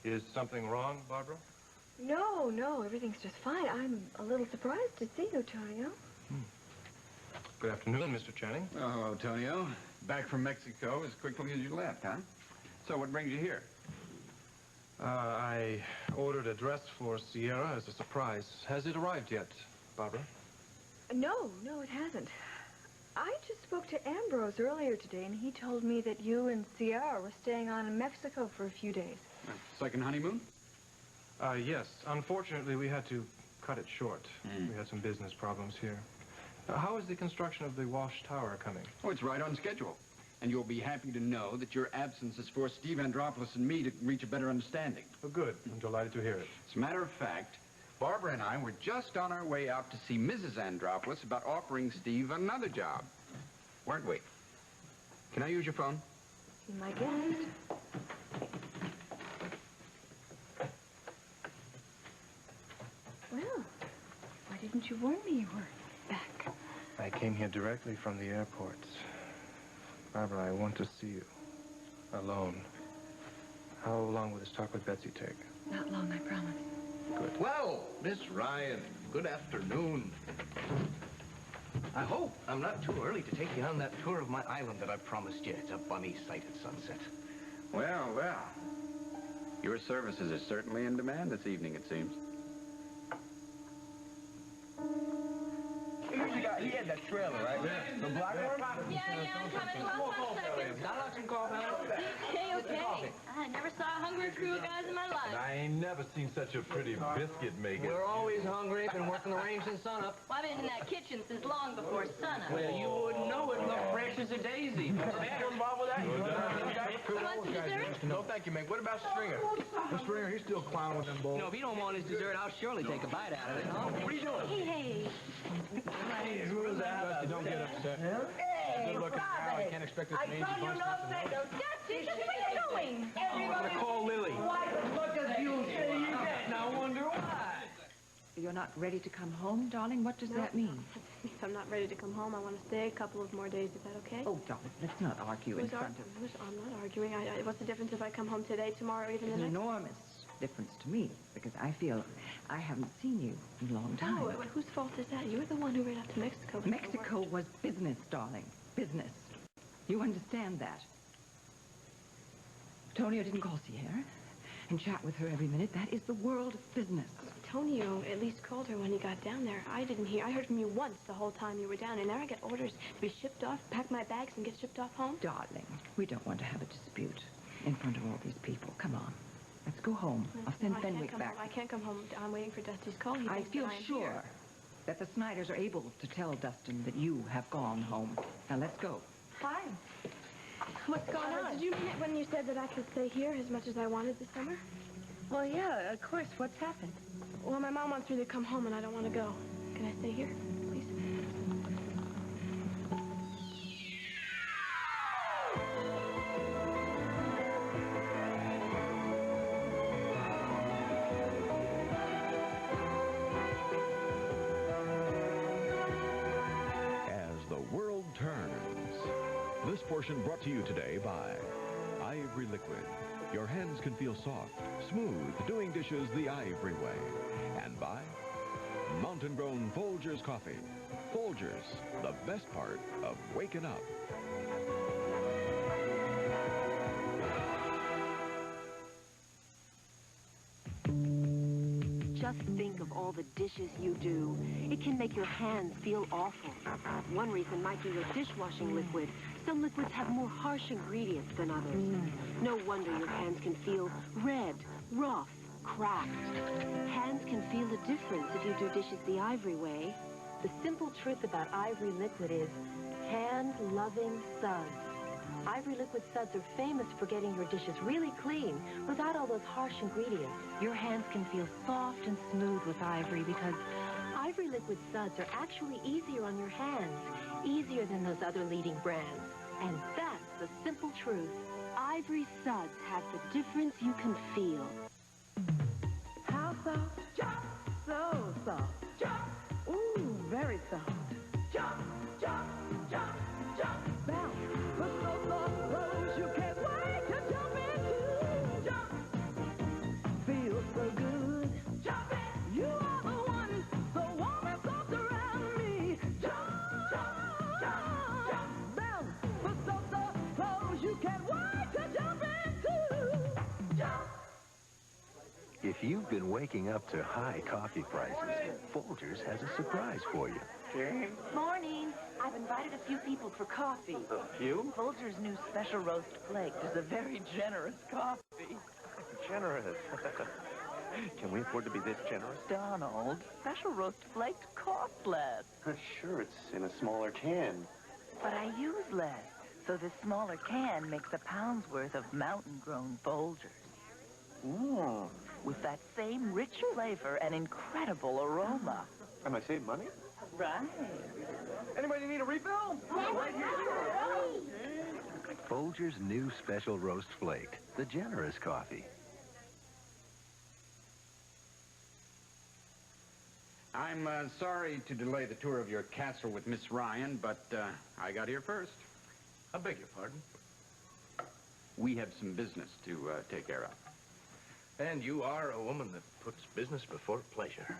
Is something wrong, Barbara? No, everything's just fine. I'm a little surprised to see you, Tonio. Good afternoon, Mr. Channing. Oh, hello, Tonio. Back from Mexico as quickly as you left, huh? So what brings you here? I ordered a dress for Sierra as a surprise. Has it arrived yet, Barbara? No, it hasn't. I just spoke to Ambrose earlier today, and he told me that you and Sierra were staying on in Mexico for a few days. Second honeymoon? Yes. Unfortunately, we had to cut it short. We had some business problems here. How is the construction of the Wash Tower coming? Oh, it's right on schedule. And you'll be happy to know that your absence has forced Steve Andropoulos and me to reach a better understanding. Oh, good. I'm delighted to hear it. As a matter of fact, Barbara and I were just on our way out to see Mrs. Andropoulos about offering Steve another job. Weren't we? Can I use your phone? Be my guest. Well, why didn't you warn me you were back? I came here directly from the airport. Barbara, I want to see you. Alone. How long will this talk with Betsy take? Not long, I promise. Good. Well, Miss Ryan, good afternoon. I hope I'm not too early to take you on that tour of my island that I promised you. It's a funny sight at sunset. Well. Your services are certainly in demand this evening, it seems. He had that trailer, right? Yeah. The black one? Yeah, I'm coming. 12 seconds. I'd like some coffee. Okay. I never saw a hungrier crew of guys in my life. I ain't never seen such a pretty biscuit maker. We're always hungry. Been working the range since sunup. Well, I've been in that kitchen since long before sunup. Well, you wouldn't know it. Look fresh as a daisy. You involved with that? You want some dessert? No, thank you, Meg. What about Stringer? The Stringer, he's still clowning with them You balls. know, if he don't want his dessert, I'll surely take a bite out of it, huh? What are you doing? Hey. Dusty, don't get upset. Good looking now. I can't expect this mangy bunch not to know. Dusty, just what are you doing? I'm gonna call Lily. I wonder why. You're not ready to come home, darling? What does that mean? If I'm not ready to come home, I want to stay a couple of more days. Is that okay? Oh, darling, let's not argue in front of... I'm not arguing. What's the difference if I come home today, tomorrow, or even the There's an next? enormous difference to me, because I feel I haven't seen you in a long time. Oh, whose fault is that? You're the one who ran up to Mexico. Mexico was business, darling. Business. You understand that? Tonio didn't call Sierra and chat with her every minute. That is the world of business. Tonio at least called her when he got down there. I didn't hear. I heard from you once the whole time you were down, and now I get orders to be shipped off, pack my bags, and get shipped off home. Darling, we don't want to have a dispute in front of all these people. Come on. Let's go home. I'll send Fenwick back. I can't come home. I'm waiting for Dusty's call. I feel sure that the Snyders are able to tell Dustin that you have gone home. Now, let's go. Fine. What's going on? Did you mean it when you said that I could stay here as much as I wanted this summer? Well, yeah, of course. What's happened? Well, my mom wants me to come home, and I don't want to go. Can I stay here, please? As the world turns. This portion brought to you today by Ivory Liquid. Your hands can feel soft, smooth, doing dishes the Ivory way. And by Mountain Grown Folgers Coffee. Folgers, the best part of waking up. Just think of all the dishes you do. It can make your hands feel awful. One reason might be your dishwashing liquid. Some liquids have more harsh ingredients than others. No wonder your hands can feel red, rough, cracked. Hands can feel a difference if you do dishes the Ivory way. The simple truth about Ivory liquid is hand-loving suds. Ivory liquid suds are famous for getting your dishes really clean without all those harsh ingredients. Your hands can feel soft and smooth with Ivory because Ivory liquid suds are actually easier on your hands, easier than those other leading brands. And that's the simple truth. Ivory suds have the difference you can feel. How soft? Jump! So soft. Jump! Ooh, very soft. Jump! Jump! Jump! Jump! Bounce! Put those soft clothes you can't wait to jump into. Jump! you've been waking up to high coffee prices, Folgers has a surprise for you. Jane? Morning. I've invited a few people for coffee. A few? Folgers' new special roast flake is a very generous coffee. Generous. Can we afford to be this generous? Donald, special roast flakes cost less. Sure, it's in a smaller can. But I use less, so this smaller can makes a pound's worth of mountain-grown Folgers. Mm. With that same rich flavor and incredible aroma. And I save money? Right. Anybody need a refill? Right here. Folgers' new special roast flake, the generous coffee. I'm sorry to delay the tour of your castle with Miss Ryan, but I got here first. I beg your pardon? We have some business to take care of. And you are a woman that puts business before pleasure.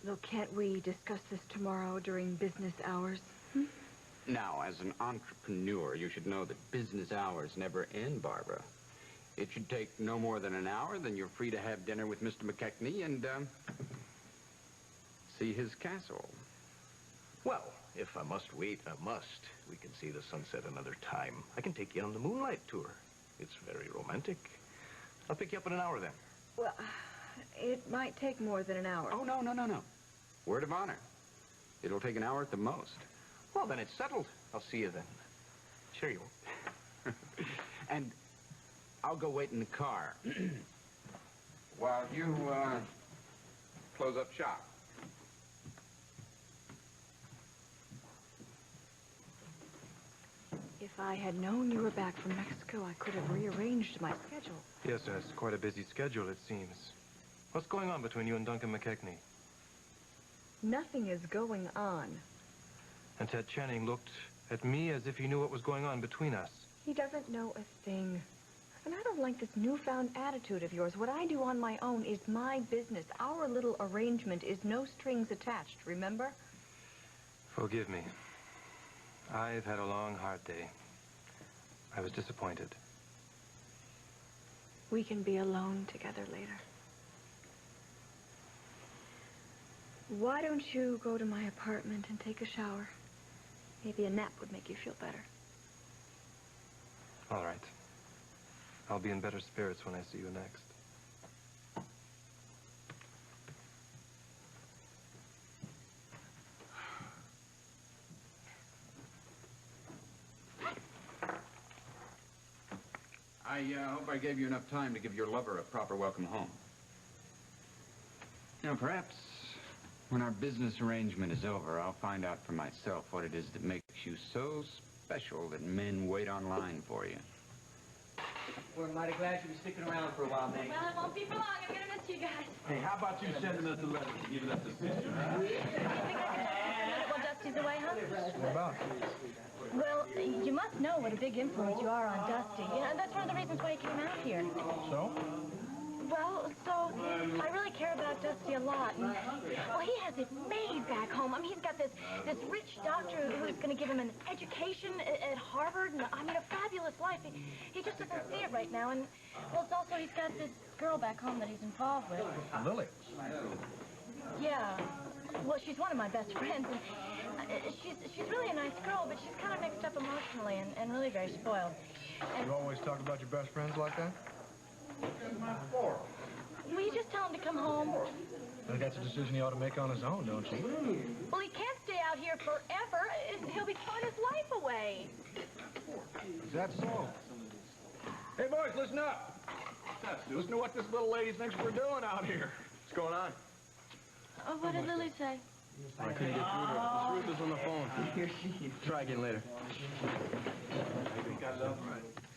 Look, can't we discuss this tomorrow during business hours? Now, as an entrepreneur, you should know that business hours never end, Barbara. It should take no more than an hour, then you're free to have dinner with Mr. McKechnie and see his castle. Well, if I must wait, I must. We can see the sunset another time. I can take you on the moonlight tour. It's very romantic. I'll pick you up in an hour then. Well, it might take more than an hour. Oh, no. Word of honor. It'll take an hour at the most. Well, then it's settled. I'll see you then. Sure you will. And I'll go wait in the car while you close up shop. If I had known you were back from Mexico, I could have rearranged my schedule. Yes, it's quite a busy schedule, it seems. What's going on between you and Duncan McKechnie? Nothing is going on. And Ted Channing looked at me as if he knew what was going on between us. He doesn't know a thing. And I don't like this newfound attitude of yours. What I do on my own is my business. Our little arrangement is no strings attached, remember? Forgive me. I've had a long, hard day. I was disappointed. We can be alone together later. Why don't you go to my apartment and take a shower? Maybe a nap would make you feel better. All right. I'll be in better spirits when I see you next. I hope I gave you enough time to give your lover a proper welcome home. Now, perhaps when our business arrangement is over, I'll find out for myself what it is that makes you so special that men wait online for you. We're mighty glad you'll be sticking around for a while, Meg. Well, it won't be for long. I'm going to miss you guys. Hey, how about you sending us a letter and giving us a picture? You think I can talk to you while Dusty's away, huh? What about? Well, you must know what a big influence you are on Dusty. You know, that's one of the reasons why he came out here. So? Well, so I really care about Dusty a lot. And, well, he has it made back home. I mean, he's got this rich doctor who's going to give him an education at Harvard. And, I mean, a fabulous life. He just doesn't see it right now. And, well, it's also he's got this girl back home that he's involved with. Lily. Yeah. Well, she's one of my best friends. And she's really a nice girl, but she's kind of mixed up emotionally and really very spoiled. And You always talk about your best friends like that? will you just tell him to come home? I think that's a decision he ought to make on his own, don't you? Well, he can't stay out here forever. He'll be throwing his life away. Is that so? Hey, boys, listen up. Listen to what this little lady thinks we're doing out here. What's going on? Oh, what did Lily say? I couldn't get through to her. Miss Ruth is on the phone. Here she is. Try again later.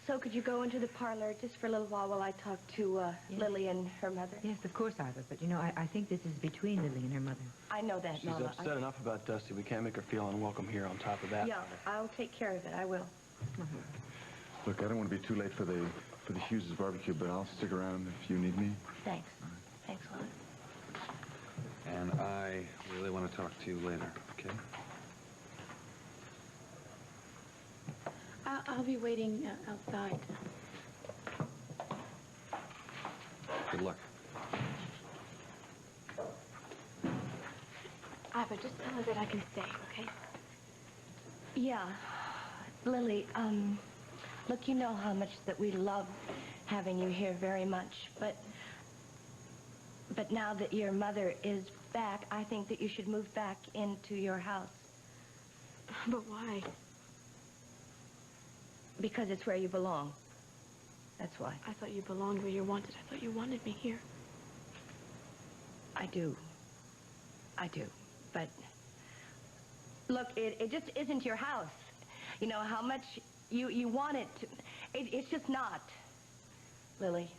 So could you go into the parlor just for a little while I talk to Lily and her mother? Yes, of course I would. But, you know, I think this is between Lily and her mother. I know that, She's Mama. upset enough about Dusty. We can't make her feel unwelcome here on top of that. Yeah, I'll take care of it. I will. Look, I don't want to be too late for the Hughes' barbecue, but I'll stick around if you need me. Thanks. Thanks a lot. And I really want to talk to you later, okay? I'll be waiting outside. Good luck. Papa, just tell her that I can stay, okay? Yeah. Lily, look, you know how much that we love having you here very much, but now that your mother is back, I think that you should move back into your house. But why? Because it's where you belong. That's why. I thought you belonged where you wanted. I thought you wanted me here. I do. But look, it just isn't your house. You know how much you want it to. It's just not, Lily.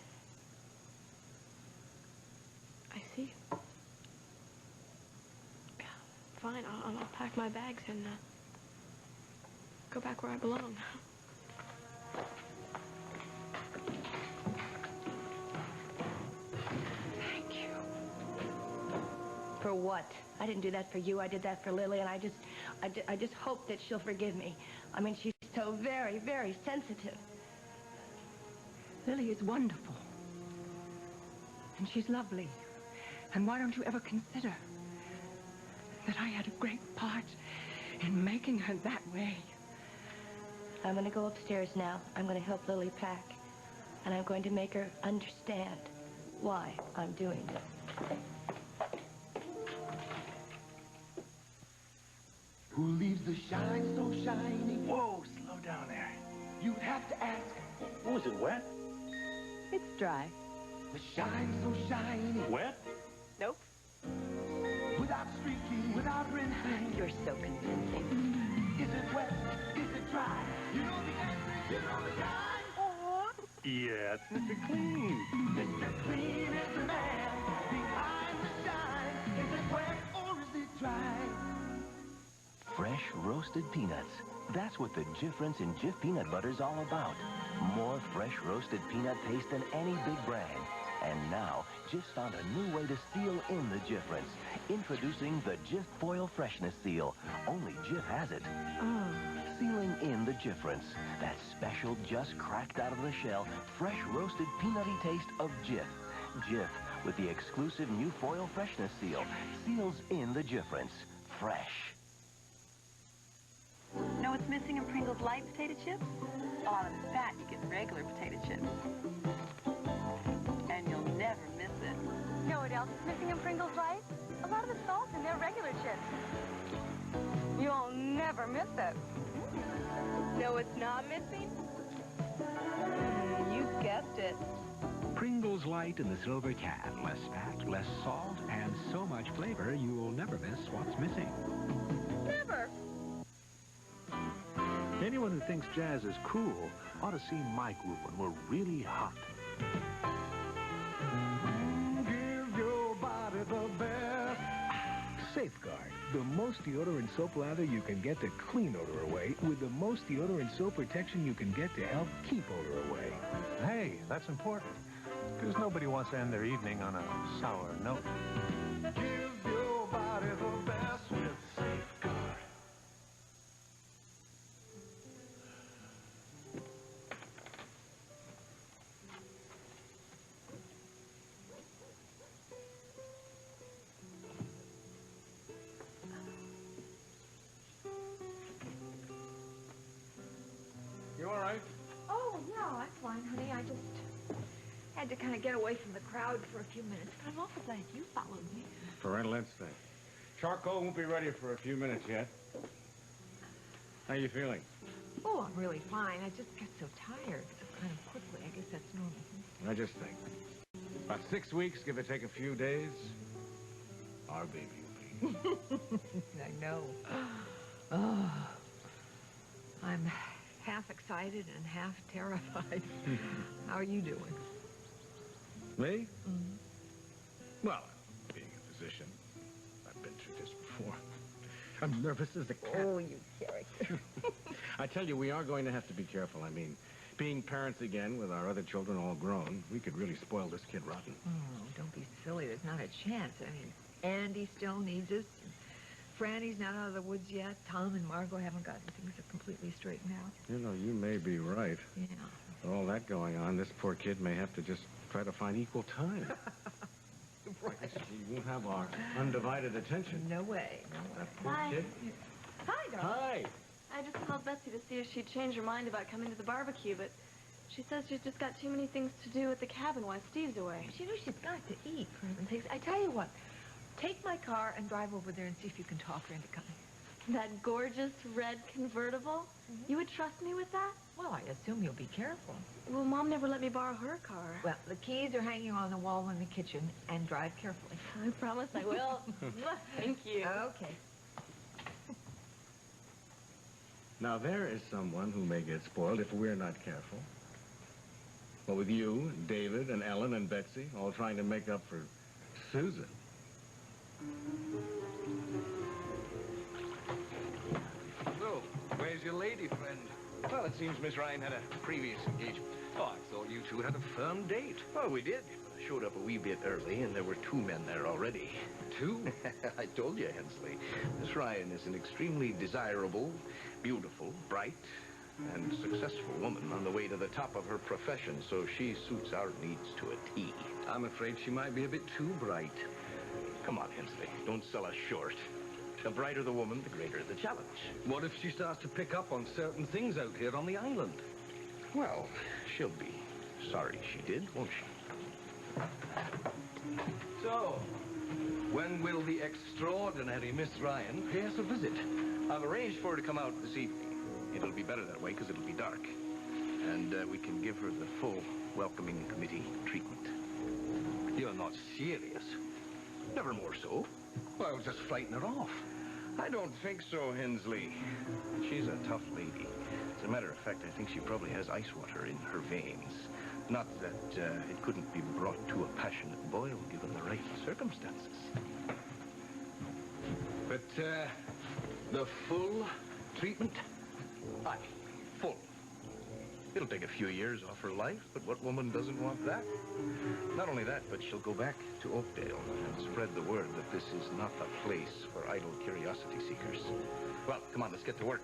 I see. Yeah, fine, I'll pack my bags and go back where I belong. Thank you. For what? I didn't do that for you. I did that for Lily, and I just hope that she'll forgive me. I mean, she's so very, very sensitive. Lily is wonderful. And she's lovely. And why don't you ever consider that I had a great part in making her that way? I'm going to go upstairs now. I'm going to help Lily pack. And I'm going to make her understand why I'm doing this. Who leaves the shine so shiny? Whoa, slow down there. You'd have to ask. Oh, is it wet? It's dry. The shine so shiny. Wet? Nope. Without streaking, without rinsing. You're so convincing. Is it wet? Is it dry? You know the answer, you know the time. Yeah, it's Mr. Clean. Mr. Clean is the man behind the shine. Is it wet or is it dry? Fresh roasted peanuts. That's what the difference in Jif peanut butter's all about. More fresh roasted peanut taste than any big brand. And now, Jif's found a new way to seal in the difference. Introducing the Jif Foil Freshness Seal. Only Jif has it. Sealing in the difference. That special, just cracked out of the shell, fresh roasted peanutty taste of Jif. Jif, with the exclusive new Foil Freshness Seal, seals in the difference. Fresh. Know what's missing in Pringles light potato chips? A lot of the fat you get in regular potato chips. And you'll never miss it. Know what else is missing in Pringles Light? A lot of the salt in their regular chips. You'll never miss it. Know what's not missing? You guessed it. Pringles Light in the silver can. Less fat, less salt, and so much flavor you'll never miss what's missing. Never. Anyone who thinks jazz is cool ought to see my group when we're really hot. Give your body the best. Safeguard, the most deodorant soap lather you can get to clean odor away with the most deodorant soap protection you can get to help keep odor away. Hey, that's important, because nobody wants to end their evening on a sour note. Give your body the best with Safeguard. You all right? Oh, no, I'm fine, honey. I just had to kind of get away from the crowd for a few minutes. But I'm awful glad you followed me. Parental instinct. Charcoal won't be ready for a few minutes yet. How you feeling? Oh, I'm really fine. I just got so tired so kind of quickly. I guess that's normal. I just think. About 6 weeks, give or take a few days, our baby will be. I know. Oh, I'm half excited and half terrified. How are you doing? Me? Well, being a physician, I've been through this before. I'm nervous as a cat. Oh, you character. I tell you, we are going to have to be careful. I mean, being parents again with our other children all grown, we could really spoil this kid rotten. Oh, don't be silly. There's not a chance. I mean, Andy still needs us. Franny's not out of the woods yet. Tom and Margot haven't gotten things completely straightened out. You know, you may be right. Yeah. With all that going on, this poor kid may have to just try to find equal time. I guess she won't have our undivided attention. No way. No way. Hi. Kid. Hi, darling. Hi. I just called Betsy to see if she'd changed her mind about coming to the barbecue, but she says she's just got too many things to do at the cabin while Steve's away. She knows she's got to eat, for heaven's sakes. I tell you what, take my car and drive over there and see if you can talk her into coming. That gorgeous red convertible? You would trust me with that? Well, I assume you'll be careful. Well, Mom never let me borrow her car. Well, the keys are hanging on the wall in the kitchen, and drive carefully. I promise I will. Thank you. Okay. Now, there is someone who may get spoiled if we're not careful. Well, with you, David, and Ellen, and Betsy, all trying to make up for Susan. So, where's your lady friend? Well, it seems Miss Ryan had a previous engagement. Oh, I thought you two had a firm date. Well, we did. I showed up a wee bit early, and there were 2 men there already. 2? I told you, Hensley. Miss Ryan is an extremely desirable, beautiful, bright, and successful woman on the way to the top of her profession, so she suits our needs to a T. I'm afraid she might be a bit too bright. Come on, Hensley. Don't sell us short. The brighter the woman, the greater the challenge. What if she starts to pick up on certain things out here on the island? Well, she'll be sorry she did, won't she? So, when will the extraordinary Miss Ryan pay us a visit? I've arranged for her to come out this evening. It'll be better that way because it'll be dark. And we can give her the full welcoming committee treatment. You're not serious. Never more so. Well, just frighten her off. I don't think so, Hensley. She's a tough lady. As a matter of fact, I think she probably has ice water in her veins. Not that it couldn't be brought to a passionate boil given the right circumstances. But, the full treatment? Aye, full. It'll take a few years off her life, but what woman doesn't want that? Not only that, but she'll go back to Oakdale and spread the word that this is not a place for idle curiosity seekers. Well, come on, let's get to work.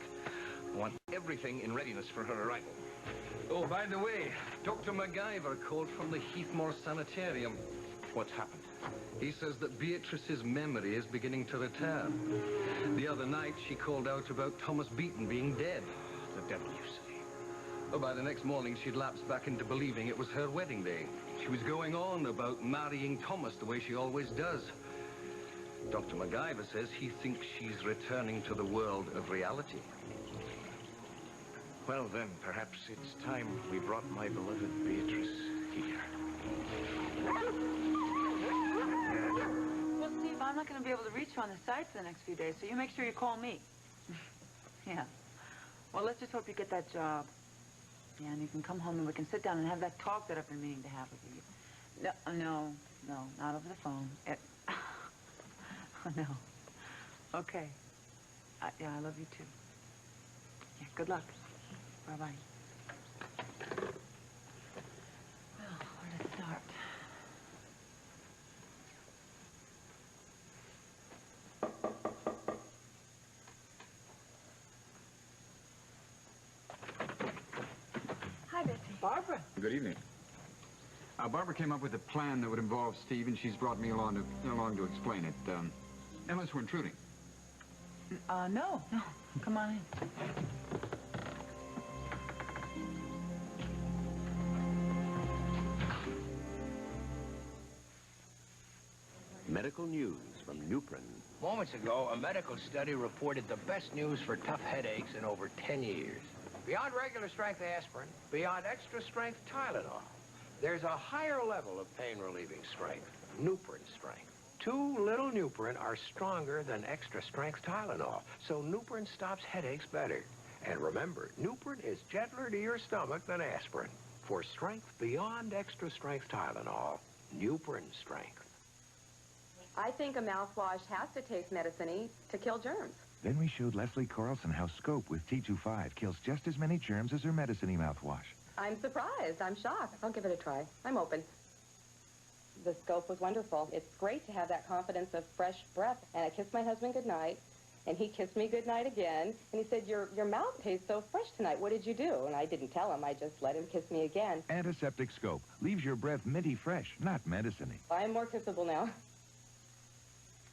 I want everything in readiness for her arrival. Oh, by the way, Dr. MacGyver called from the Heathmore Sanitarium. What's happened? He says that Beatrice's memory is beginning to return. The other night, she called out about Thomas Beaton being dead. The devil, you say? Oh, by the next morning, she'd lapsed back into believing it was her wedding day. She was going on about marrying Thomas the way she always does. Dr. MacGyver says he thinks she's returning to the world of reality. Well, then, perhaps it's time we brought my beloved Beatrice here. Well, Steve, I'm not going to be able to reach you on the site for the next few days, so you make sure you call me. Yeah. Well, let's just hope you get that job. Yeah, and you can come home and we can sit down and have that talk that I've been meaning to have with you. No, not over the phone. Oh, no. Okay. Yeah, I love you too. Yeah, good luck. Bye-bye. Well, where to start? Hi, Betsy. Barbara. Good evening. Barbara came up with a plan that would involve Steve, and she's brought me along to explain it. Unless we're intruding. No. Come on in. Medical news from Nuprin. Moments ago, a medical study reported the best news for tough headaches in over 10 years. Beyond regular strength aspirin, beyond extra strength Tylenol, there's a higher level of pain-relieving strength, Nuprin strength. 2 little Nuprin are stronger than extra strength Tylenol, so Nuprin stops headaches better. And remember, Nuprin is gentler to your stomach than aspirin. For strength beyond extra strength Tylenol, Nuprin strength. I think a mouthwash has to taste medicine-y to kill germs. Then we showed Leslie Carlson how Scope with T25 kills just as many germs as her medicine-y mouthwash. I'm surprised. I'm shocked. I'll give it a try. I'm open. The Scope was wonderful. It's great to have that confidence of fresh breath. And I kissed my husband goodnight. And he kissed me goodnight again, and he said, your mouth tastes so fresh tonight. What did you do? And I didn't tell him. I just let him kiss me again. Antiseptic Scope leaves your breath minty fresh, not medicine-y. I am more kissable now.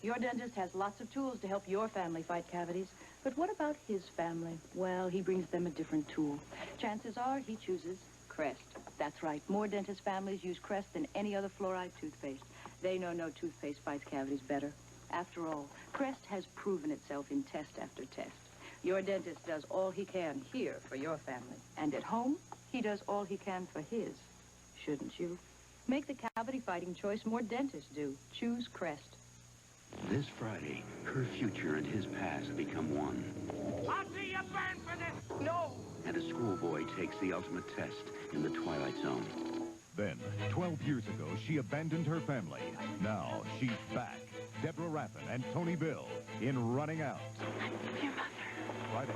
Your dentist has lots of tools to help your family fight cavities. But what about his family? Well, he brings them a different tool. Chances are he chooses Crest. That's right. More dentist families use Crest than any other fluoride toothpaste. They know no toothpaste fights cavities better. After all, Crest has proven itself in test after test. Your dentist does all he can here for your family. And at home, he does all he can for his. Shouldn't you? Make the cavity-fighting choice more dentists do. Choose Crest. This Friday, her future and his past become one. I'll see you burn for this! No! And a schoolboy takes the ultimate test in the Twilight Zone. Then, 12 years ago, she abandoned her family. Now, she's back. Deborah Rappin and Tony Bill in Running Out. Your mother. Friday.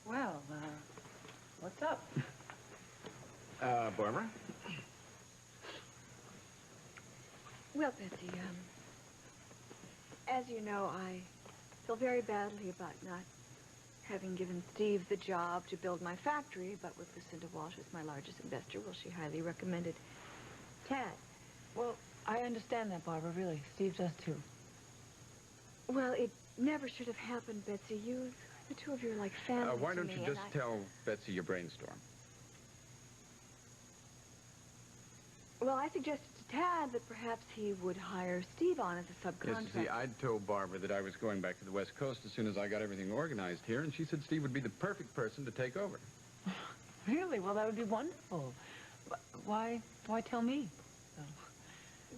Well, what's up? Barbara? Well, Betsy, as you know, I feel very badly about not having given Steve the job to build my factory, but with Lucinda Walsh as my largest investor, well, she highly recommended Tad. Well, I understand that, Barbara, really. Steve does, too. Well, it never should have happened, Betsy. The two of you are like family Why to don't me, you and just tell Betsy your brainstorm? Well, I suggested to Tad that perhaps he would hire Steve on as a subcontractor. Yes, see, I'd told Barbara that I was going back to the West Coast as soon as I got everything organized here, and she said Steve would be the perfect person to take over. Really? Well, that would be wonderful. Why tell me?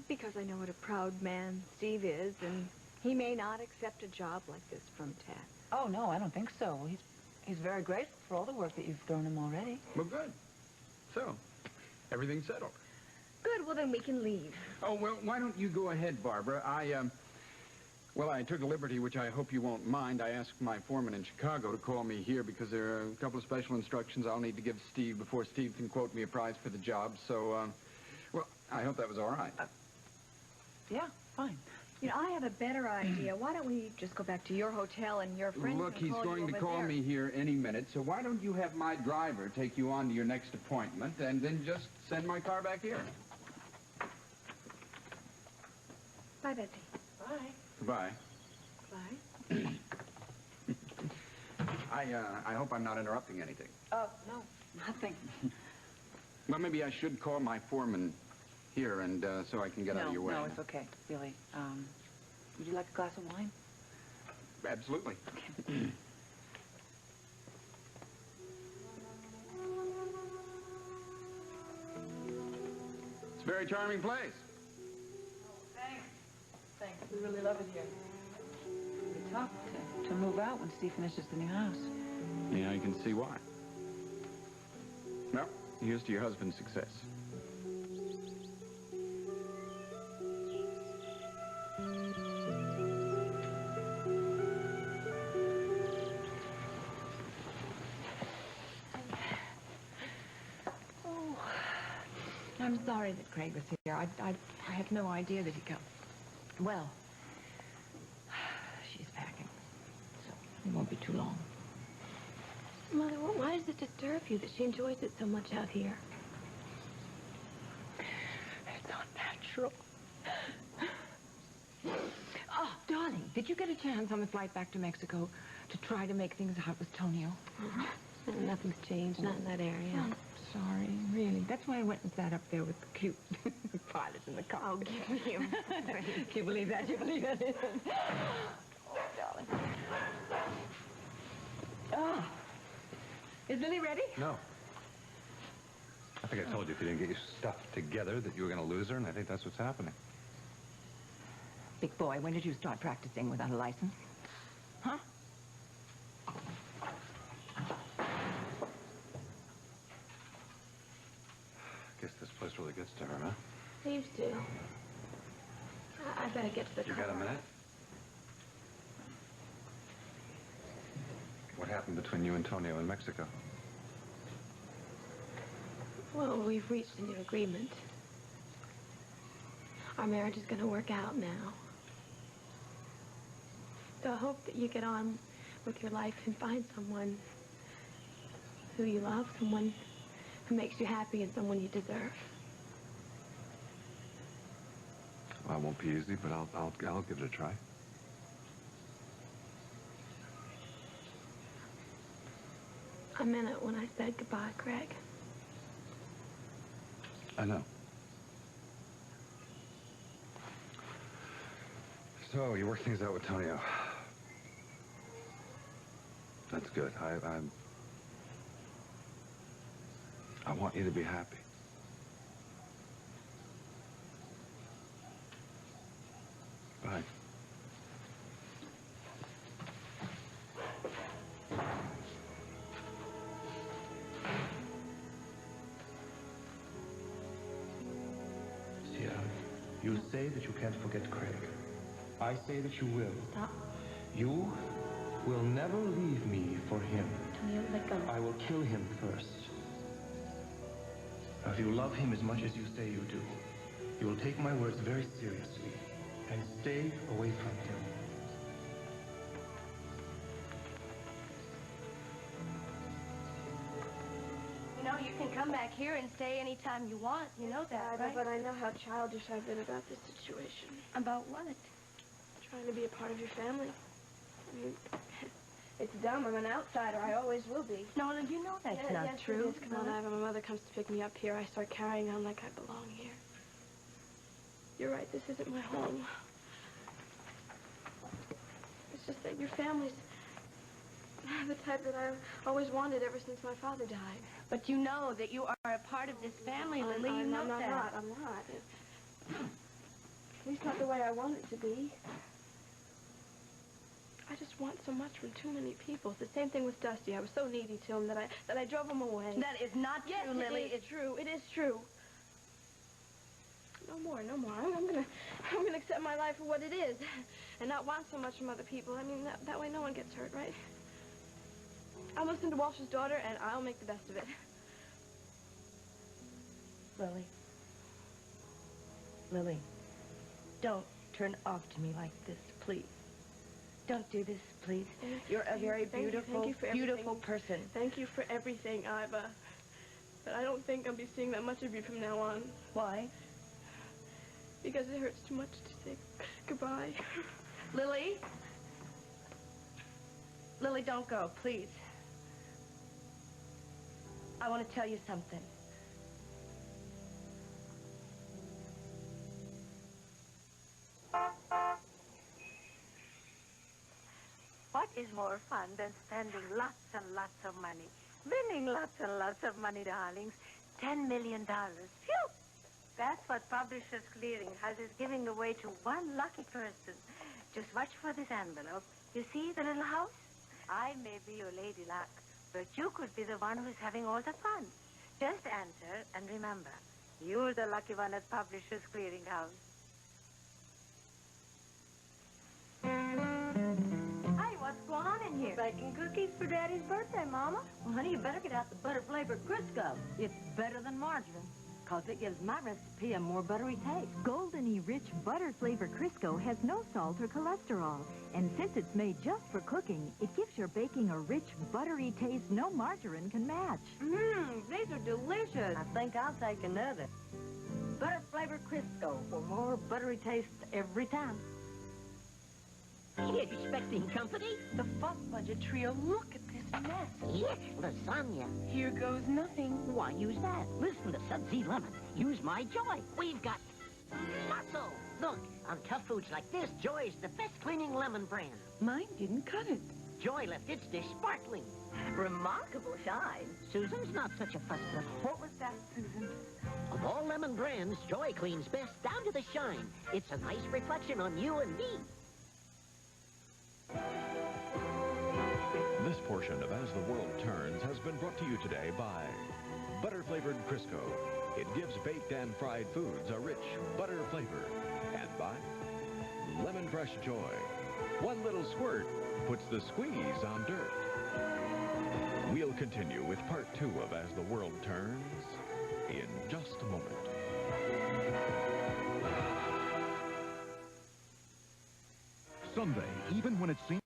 Because I know what a proud man Steve is, and he may not accept a job like this from Tad. Oh, no, I don't think so. He's very grateful for all the work that you've thrown him already. Well, good. So, everything's settled. Good, well, then we can leave. Oh, well, why don't you go ahead, Barbara? I took a liberty, which I hope you won't mind. I asked my foreman in Chicago to call me here because there are a couple of special instructions I'll need to give Steve before Steve can quote me a prize for the job. So, well, I hope that was all right. Yeah, fine. You know, I have a better idea. Why don't we just go back to your hotel and your friends Look, can he's call going you to over call there. me here any minute, so why don't you have my driver take you on to your next appointment and then just send my car back here? Bye, Betsy. Bye. Goodbye. Bye. I hope I'm not interrupting anything. Oh, no, nothing. Well, maybe I should call my foreman here and so I can get out of your way. No, it's okay, really. Would you like a glass of wine? Absolutely. It's a very charming place. Thanks. We really love it here. It'll be tough to move out when Steve finishes the new house. Yeah, I can see why. Well, here's to your husband's success. I'm sorry that Craig was here. I had no idea that he'd come. Well, she's packing, so it won't be too long. Mother, why does it disturb you that she enjoys it so much out here? It's not natural. Oh, darling, did you get a chance on the flight back to Mexico to try to make things out with Tonio? Nothing's changed, not in that area. I'm sorry, really. That's why I went and sat up there with the cute pilot in the car. Oh, give me a break. Can you believe that? You believe it? Oh, darling. Oh. Is Lily ready? No. I think I told you if you didn't get your stuff together that you were going to lose her, and I think that's what's happening. Big boy, when did you start practicing without a license? Huh? Guess this place really gets to her, huh? Seems to. I better get to the You car. got a minute? What happened between you and Tonio in Mexico? Well, we've reached a new agreement. our marriage is going to work out now. So I hope that you get on with your life and find someone who you love, someone who makes you happy, and someone you deserve. Well, it won't be easy, but I'll give it a try. I meant it when I said goodbye, Craig. I know. So, you work things out with Tonio. That's good. I want you to be happy. Bye. Sierra, you say that you can't forget Craig. I say that you will. Stop. You will never leave me for him. Tonio, let go. I will kill him first. Now, if you love him as much as you say you do, you will take my words very seriously and stay away from him. You know, you can come back here and stay anytime you want. You know that, right? But I know how childish I've been about this situation. About what? Trying to be a part of your family. I mean, it's dumb. I'm an outsider. I always will be. No, you know that's not yes, true. It is. Come on, Ivor. My mother comes to pick me up here. I start carrying on like I belong here. You're right. This isn't my home. It's just that your family's the type that I've always wanted ever since my father died. But you know that you are a part of this family, Lily. You know that. I'm not. At least not the way I want it to be. I just want so much from too many people. It's the same thing with Dusty. I was so needy to him that I drove him away. That is not true, Lily. It's true. It is true. No more, no more. I'm gonna accept my life for what it is, and not want so much from other people. I mean, that way no one gets hurt, right? I'll listen to Walsh's daughter, and I'll make the best of it. Lily, don't turn off to me like this, please. Don't do this, please. You're a very beautiful, beautiful person. Thank you for everything, Iva. But I don't think I'll be seeing that much of you from now on. Why? Because it hurts too much to say goodbye. Lily? Lily, don't go, please. I want to tell you something. What is more fun than spending lots and lots of money? Winning lots and lots of money, darlings. $10 million. Phew! That's what Publishers Clearinghouse is giving away to one lucky person. Just watch for this envelope. You see the little house? I may be your lady luck, but you could be the one who's having all the fun. Just answer, and remember, you're the lucky one at Publishers Clearinghouse. Hey, what's going on in here? Baking cookies for Daddy's birthday, Mama. Well, honey, you better get out the butter-flavored Crisco. It's better than margarine, because it gives my recipe a more buttery taste. Goldeny Rich Butter-flavored Crisco has no salt or cholesterol. And since it's made just for cooking, it gives your baking a rich, buttery taste no margarine can match. These are delicious. I think I'll take another. Butter-flavored Crisco for more buttery taste every time. Expecting company? The Fuss Budget Trio, look at this mess. Yes, lasagna. Here goes nothing. Why use that? Listen to Sudsy Lemon. Use my Joy. We've got muscle. Look, on tough foods like this, Joy is the best cleaning lemon brand. Mine didn't cut it. Joy left its dish sparkling. Remarkable shine. Susan's not such a fussler. What was that, Susan? Of all lemon brands, Joy cleans best down to the shine. It's a nice reflection on you and me. This portion of As the World Turns has been brought to you today by Butter-flavored Crisco. It gives baked and fried foods a rich butter flavor. And by Lemon Fresh Joy. One little squirt puts the squeeze on dirt. We'll continue with part 2 of As the World Turns in just a moment. Sunday, even when it seems